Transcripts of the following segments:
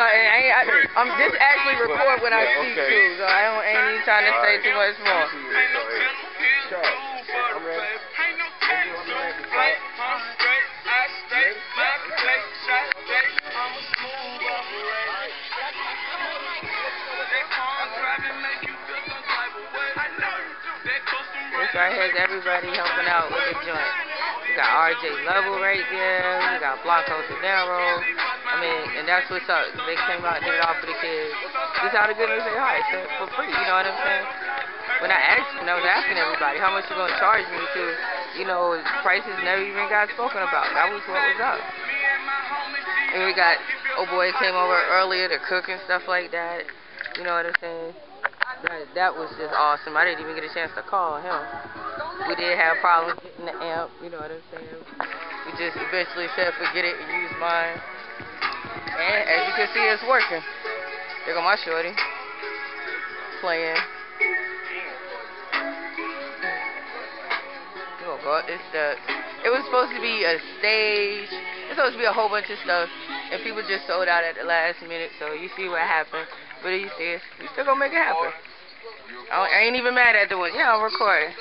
I'm just actually record when I speak too, so ain't even trying to say too much more. I'm ready. This right here is everybody helping out with the joint. We got RJ Level right there. We got Blanco Dinero. I mean, and that's what's up. They came out and did it all for the kids. Just out of goodness, say hi, so for free. You know what I'm saying? When I was asking everybody how much you gonna charge me to, prices never even got spoken about. That was what was up. And we got boy came over earlier to cook and stuff like that. You know what I'm saying? That was just awesome. I didn't even get a chance to call him. We did have problems getting the amp, you know what I'm saying? We just eventually said forget it and use mine. And as you can see, it's working. There go my shorty playing. It was supposed to be a stage. It's supposed to be a whole bunch of stuff, and people just sold out at the last minute. So you see what happened. But you see, we still gonna make it happen. I ain't even mad at the one. Yeah, I'm recording.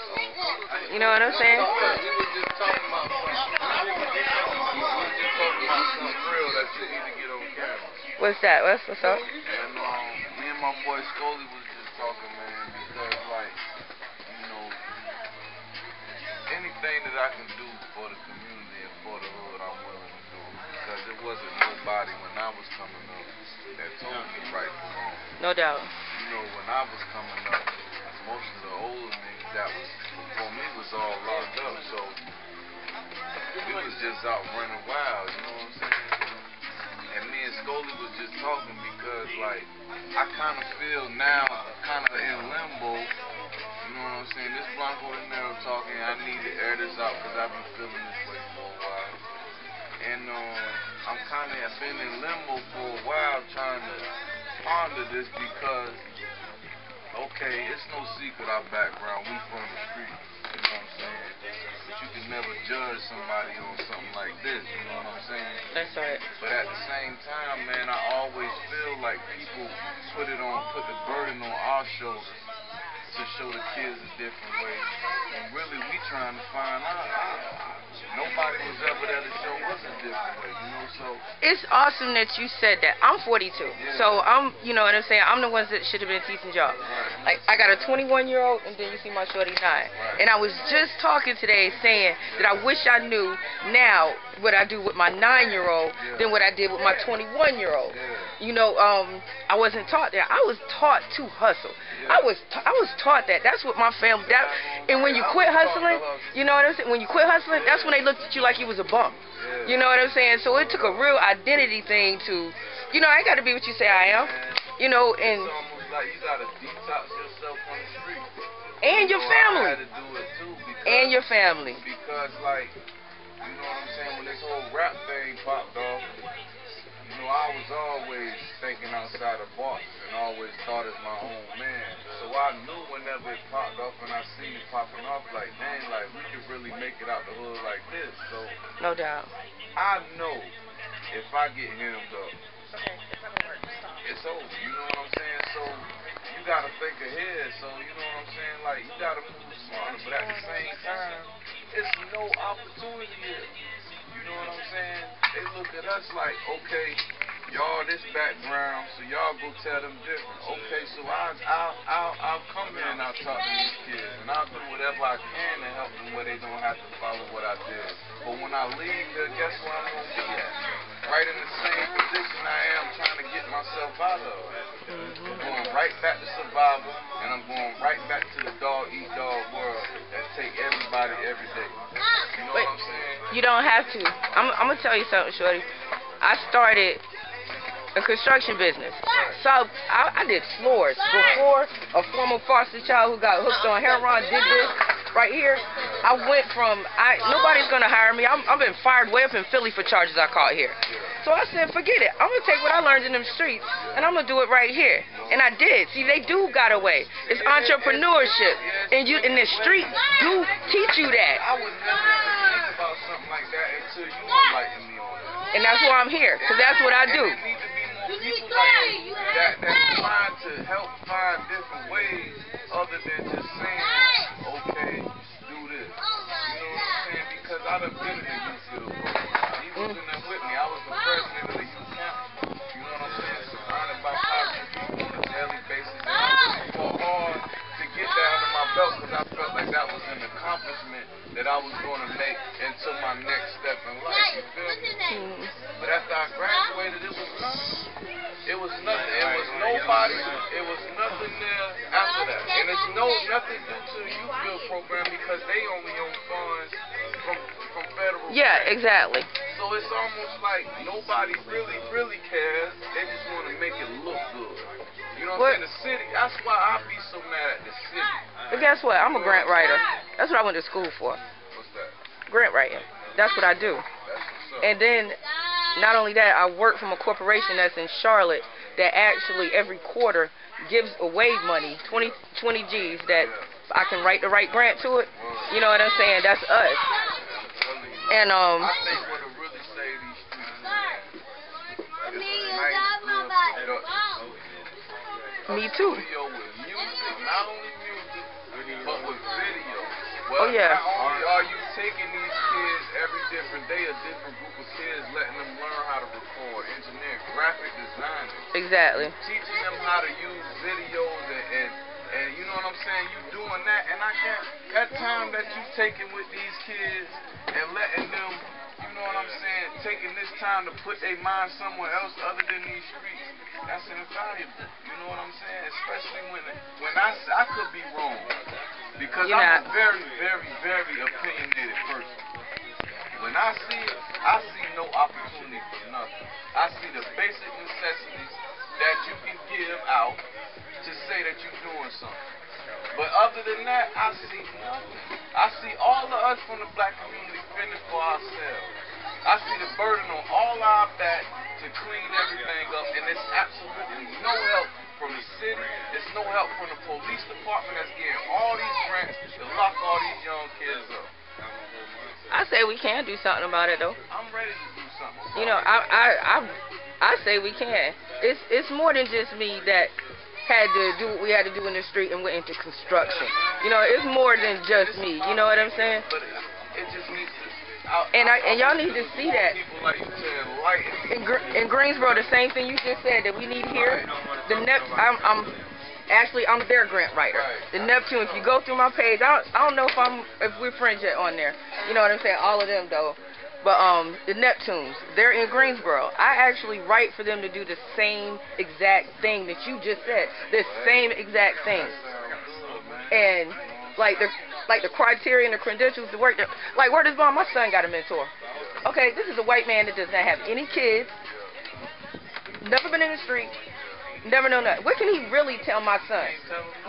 You know what I'm saying? What's that? What's up? And me and my boy Scully was just talking, man, because anything that I can do for the community and for the hood, I'm willing to do. Because there wasn't nobody when I was coming up that told me right from wrong. No doubt. When I was coming up, most of the older niggas that was before me was all locked up, so we was just out running wild, you know what I'm saying? And me and Scully was just talking because, I kind of feel now kind of in limbo, you know what I'm saying? This Blanco Dinero talking, I need to air this out because I've been feeling this way for a while. And I've been in limbo for a while trying to ponder this because, okay, it's no secret our background, we from the streets, you know what I'm saying? But you can never judge somebody on something like this, you know what I'm saying? That's right. But at the same time, man, I always feel like people put the burden on our shoulders to show the kids a different way. And really, we trying to find out. Nobody was ever there to show us a different way, so. It's awesome that you said that. I'm 42, so I'm, you know what I'm saying, I'm the ones that should have been teaching y'all. Like, I got a 21-year-old, and then you see my shorty 9. And I was just talking today saying that I wish I knew now what I do with my 9-year-old than what I did with my 21-year-old. I wasn't taught that. I was taught to hustle. I was taught that. That's what my family. And when you quit hustling, you know what I'm saying. When you quit hustling, that's when they looked at you like you was a bum. You know what I'm saying. So it took a real identity thing to, I ain't got to be what you say I am. And it's almost like you gotta detox yourself from the street. And your family. I had to do it too and your family. Because you know what I'm saying. When this whole rap thing popped off. I was always thinking outside the box and always thought as my own man. So I knew whenever it popped off and I seen it popping off, dang, we could really make it out the hood like this. So no doubt. I know if I get hemmed up, it's over. You know what I'm saying? So you gotta think ahead. So you know what I'm saying? You gotta move smarter, but at the same time, it's no opportunity here. You know what I'm saying? They look at us like, okay, y'all this background, so y'all go tell them different. Okay, so I'll come in and I'll talk to these kids, and I'll do whatever I can to help them where they don't have to follow what I did. But when I leave here, guess where I'm going to be at? Right in the same position I am trying to get myself out of. I'm going right back to survival, and I'm going right back to the dog-eat-dog world that take everybody every day. You know what I'm saying? You don't have to. I'm going to tell you something, shorty. I started a construction business. So I did floors before a former foster child who got hooked on heroin did this right here. I went from nobody's gonna hire me. I've been fired way up in Philly for charges I caught here. So I said, forget it. I'm gonna take what I learned in them streets and I'm gonna do it right here. And I did. See, they do got away. It's entrepreneurship, and the street do teach you that. I would never think about something like that until you enlightened me on it. And that's why I'm here, because that's what I do. There need to be more people that's trying to help find different ways other than just saying, okay, do this. You know what I'm saying? Because I done been in the youth field program. He was in there with me. I was the president of the youth council. You know what I'm saying? Surrounded by positive people on a daily basis. And I really fought hard to get that under my belt because I felt like that was an accomplishment that I was going to make into my next step in life. You feel me? But after I graduated, it was nothing. It was nothing. It was nobody. It was nothing there after that. And it's nothing due to the youth field program because they only own funds from federal. Yeah, exactly. So it's almost like nobody really cares. They just want to make it look good. You know what I'm saying? The city. That's why I be so mad at the city. But guess what? I'm a grant writer. That's what I went to school for. What's that? Grant writing. That's what I do. That's what's up. And then, not only that, I work from a corporation that's in Charlotte that actually every quarter gives away money, 20 G's, that I can write the right grant to it. You know what I'm saying? That's us. And I think what will really save these streets is a nice, good production. Me too. Video with music, not only music, but with video. Oh Well, yeah. not only are you taking these kids every different day, a different group of kids, letting them learn how to record, engineer, graphic designing. Exactly. Teaching them how to use videos and you know what I'm saying? You doing that, and I can't. That time that you taking with these kids and letting them, you know what I'm saying, taking this time to put their mind somewhere else other than these streets, that's invaluable. You know what I'm saying? Especially when I could be wrong because I'm a very opinionated person. When I see no opportunity for nothing. I see the basic necessities that you can give out to say that you're doing something. But other than that, I see nothing. I see all of us from the black community fending for ourselves. I see the burden on all our back to clean everything up, and there's absolutely no help from the city. There's no help from the police department that's getting all these grants to lock all these young kids up. I say we can do something about it though. I'm ready to do something about You know, I say we can. It's more than just me that had to do what we had to do in the street and went into construction. You know, it's more than just me. You know what I'm saying? But it just needs to. And y'all need to see that. People like you said, light. In Greensboro, the same thing you just said that we need here. The I'm their grant writer. The Neptune. If you go through my page, I don't know if we're friends yet on there. You know what I'm saying? All of them though. But the Neptunes, they're in Greensboro. I actually write for them to do the same exact thing that you just said. The same exact thing. And like the criteria and the credentials to work there. Like word is bond, my son got a mentor. Okay, this is a white man that does not have any kids, never been in the street, never know nothing. What can he really tell my son?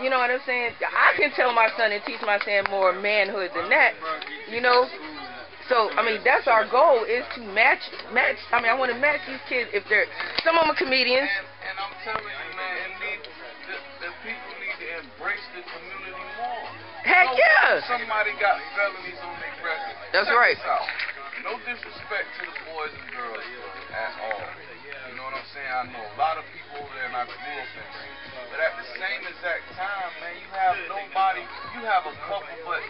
You know what I'm saying? I can tell my son and teach my son more manhood than that. You know? So, I mean, that's our goal, is to match. I mean, I want to match these kids if they're, some of them are comedians. And I'm telling you, man, the people need to embrace the community more. Heck yeah. Somebody got felonies on their record. That's right. No disrespect to the boys and girls at all. You know what I'm saying? I know a lot of people over there and I grew up in there. But at the same exact time, man, you have nobody, you have a couple, but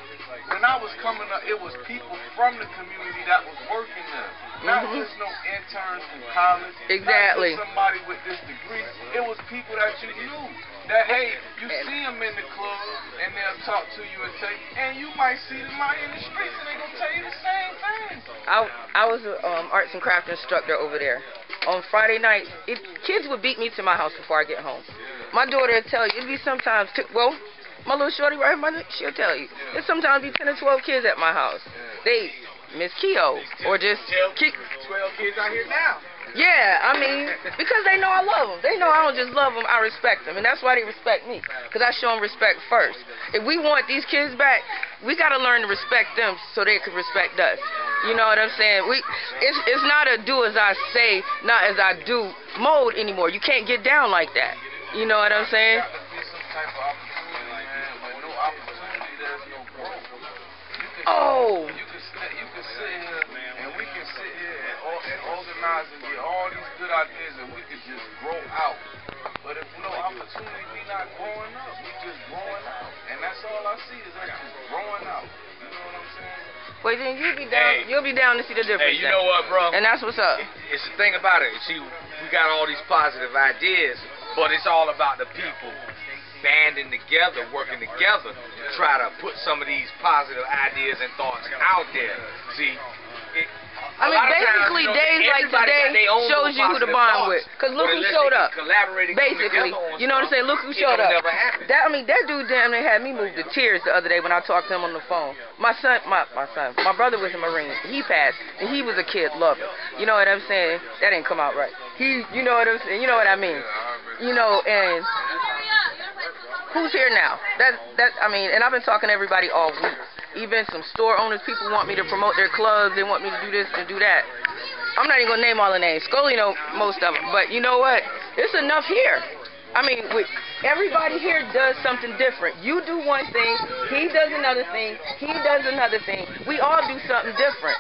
when I was coming up, it was people from the community that was working there. Not just no interns from college. Exactly. Not just somebody with this degree. It was people that you knew. That, hey, you see them in the club, and they'll talk to you and say, and you might see them out in the streets, and they're going to tell you the same thing. I was an arts and craft instructor over there. On Friday nights, kids would beat me to my house before I get home. My daughter will tell you, it'd be sometimes, my little shorty right here, she'll tell you, there's sometimes be 10 or 12 kids at my house. They Miss Keogh, or just 12 kids out here now. Yeah, I mean, because they know I love them. They know I don't just love them, I respect them. And that's why they respect me, because I show them respect first. If we want these kids back, we got to learn to respect them so they can respect us. You know what I'm saying? It's not a do as I say, not as I do mode anymore. You can't get down like that. You know what I'm saying? There got to be some type of opportunity, man. With no opportunity, there's no growth. You can sit here, and we can sit here and organize organize and get all these good ideas and we could just grow out. But if no opportunity, we not growing up. We just growing out. And that's all I see is us just growing out. You know what I'm saying? Well, then you'll be down to see the difference. Hey, you know what, bro? And that's what's up. It's the thing about it. See, we got all these positive ideas, but it's all about the people banding together, working together to try to put some of these positive ideas and thoughts out there. See, I mean, basically, days like today shows you who to bond with. Because look who showed up. Basically, you know what I'm saying? Look who showed up. That dude damn near had me move to tears the other day when I talked to him on the phone. My brother was a Marine. He passed, and he was a kid lover. You know what I'm saying? That didn't come out right. You know what I'm saying? You know what I mean? You know, and who's here now? I mean, and I've been talking to everybody all week. Even some store owners, people want me to promote their clubs. They want me to do this and do that. I'm not even going to name all the names. Scully know most of them. But you know what? It's enough here. I mean, everybody here does something different. You do one thing. He does another thing. He does another thing. We all do something different.